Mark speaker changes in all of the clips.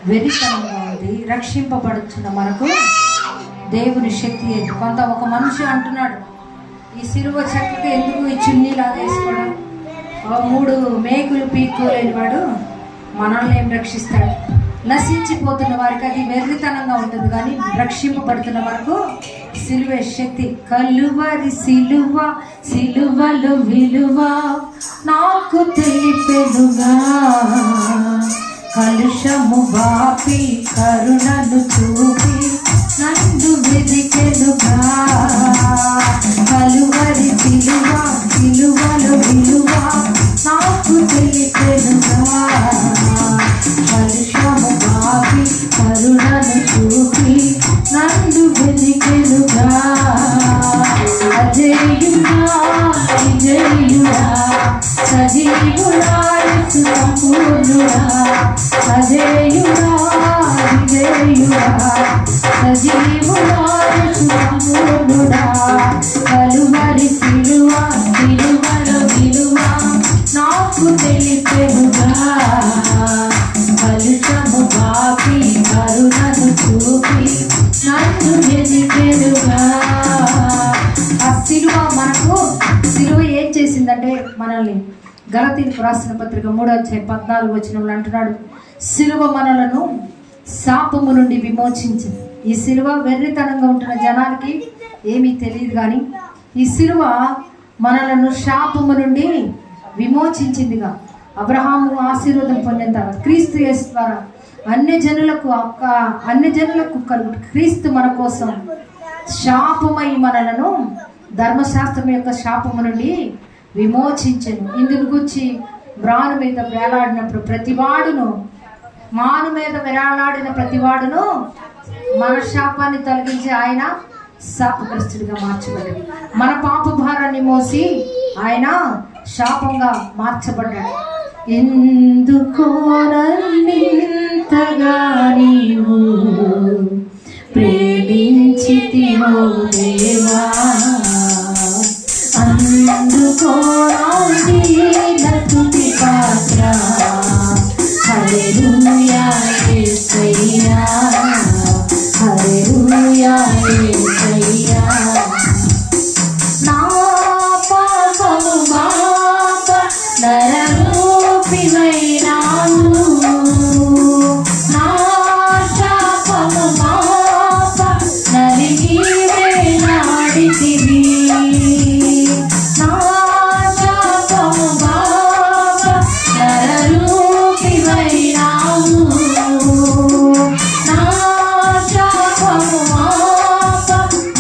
Speaker 1: వెరితనంగా ఉంది. రక్షింపబడుతున్న మనకు దేవుని శక్తి ఏంటి? ఒక మనిషి అంటున్నాడు, ఈ సిలువ చెక్కకి ఎందుకు ఈ చున్నీలాగా వేసుకోవడం? 3 మేకులు పీక్కోలేని వాడు మనల్ని ఏం రక్షిస్తాడు? నశించిపోతున్న వారికి అది వెర్రితనంగా ఉంటుంది, కానీ రక్షింపబడుతున్న వరకు సిలువే శక్తి. కలువరి సిలువ, సిలువలో విలువ నాకు తెలిపెనుగా, కలుషము బాపి కరుణను చూపి నన్ను వెదికెనుగా. కలువరి సిలువ, సిలువలో విలువ నాకు తెలిపెనుగా, కలుషము బాపి కరుణను చూపి నన్ను వెదికెనుగా. అజేయుడా విజయుడా సజీవుడా సంపూర్ణుడా, అజేయుడా విజయుడా సజీవుడా సంపూర్ణుడా. కలువరి సిలువ, సిలువలో విలువ నాకు తెలిపెనుగా, కలుషము బాపి కరుణను చూపి నన్ను వెదికెనుగా. ఆ సిలువ మనకు, సిలువ ఏం చేసిందంటే మనల్ని, గలతీయులకు రాసిన పత్రిక 3:14 అంటున్నాడు, సిలువ మనలను శాపము నుండి విమోచించింది. ఈ సిలువ వెర్రితనంగా ఉంటున్న జనానికి ఏమీ తెలియదు, కానీ ఈ సిలువ మనలను శాపము నుండి విమోచించిందిగా. అబ్రహాము ఆశీర్వాదం పొందిన తర్వాత క్రీస్తు యేసు ద్వారా అన్ని జనులకు కలుగు. క్రీస్తు మన కోసం శాపమై మనలను ధర్మశాస్త్రం యొక్క శాపము నుండి విమోచించను. ఇందుకు గురించి బ్రాను మీద వేలాడినప్పుడు ప్రతివాడును, మాను మీద వేలాడిన ప్రతివాడును మన శాపాన్ని తొలగించి ఆయన శాపగ్రస్తుడిగా మార్చబడ్డాడు. మన పాప భారాన్ని మోసి ఆయన శాపంగా మార్చబడ్డాడు. ఎందుకో నన్నింతగా నీవు ప్రేమించితివో దేవా, అందుకో స్తుతి పాత్ర. హల్లెలూయా యేసయ్యా, హల్లెలూయా యేసయ్యా. నా పాపము మాప నరరూపివైనావు, నా శాపము మాప నరిగి వేలాడితివి. నా శాపము మాప నరరూపివైనావు, నా శాపము మాప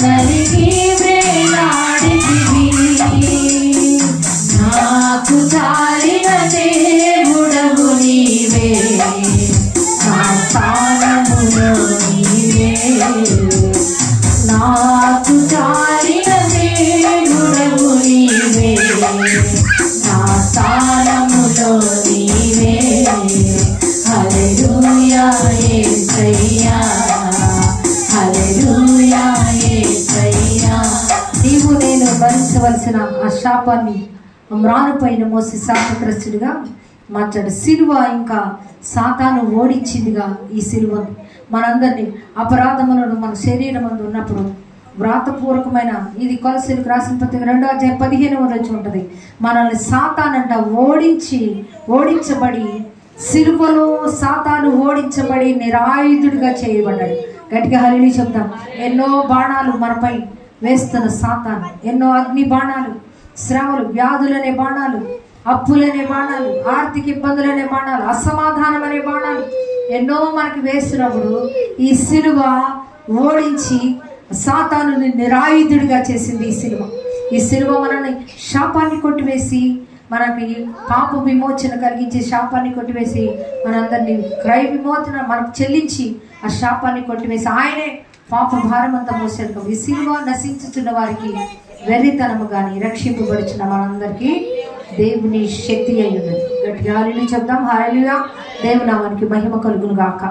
Speaker 1: నరిగి వేలాడితివి. నాకు చాలిన దేవుడవు నీవే, నా స్థానములో నీవే. నాకు చాలిన దేవుడవు నీవే, నా స్థానములో నీవే. హల్లెలూయా యేసయ్యా, హల్లెలూయా యేసయ్యా. నీవు నేను భరించవలసిన ఆ శాపాన్ని మ్రాను పైన మోసి శాపగ్రస్తుడిగా మార్చాడు. సిలువ ఇంకా సాతాను ఓడించిందిగా. ఈ సిలువ మనందరినీ అపరాధములను మన శరీరం అందు ఉన్నప్పుడు వ్రాతపూర్వకమైన, ఇది కొలసీలకు రాసిన పత్రిక 2:15 ఉంటుంది, మనల్ని సాతానంట ఓడించబడి సిలువలో సాతాను ఓడించబడి నిరాయుధుడిగా చేయబడ్డాడు. గట్టిగా హల్లెలూయా చెప్తాం. ఎన్నో బాణాలు మనపై వేస్తున్న సాతాను, ఎన్నో అగ్ని బాణాలు, శ్రమలు, వ్యాధులనే బాణాలు, అప్పులనే బాణాలు, ఆర్థిక ఇబ్బందులనే బాణాలు, అసమాధానం అనే బాణాలు ఎన్నో మనకి వేసినప్పుడు ఈ సిలువ ఓడించి సాతానుని నిరాయుధుడిగా చేసింది ఈ సిలువ. ఈ సిలువ మనల్ని శాపాన్ని కొట్టివేసి, మనకి పాప విమోచన కలిగించే శాపాన్ని కొట్టివేసి, మనందరినీ క్రయ విమోచన మనకు చెల్లించి ఆ శాపాన్ని కొట్టివేసి ఆయనే పాప భారం అంతా మోసాడు. ఈ సిలువ నశించుతున్న వారికి వెర్రితనము కానీ రక్షింపబడుచున్న మనందరికీ దేవుని శక్తి అయి ఉన్నది. గట్టిగా హల్లెలూయా చెప్దాం. హల్లెలూయా. దేవుని నామానికి మహిమ కలుగును గాక.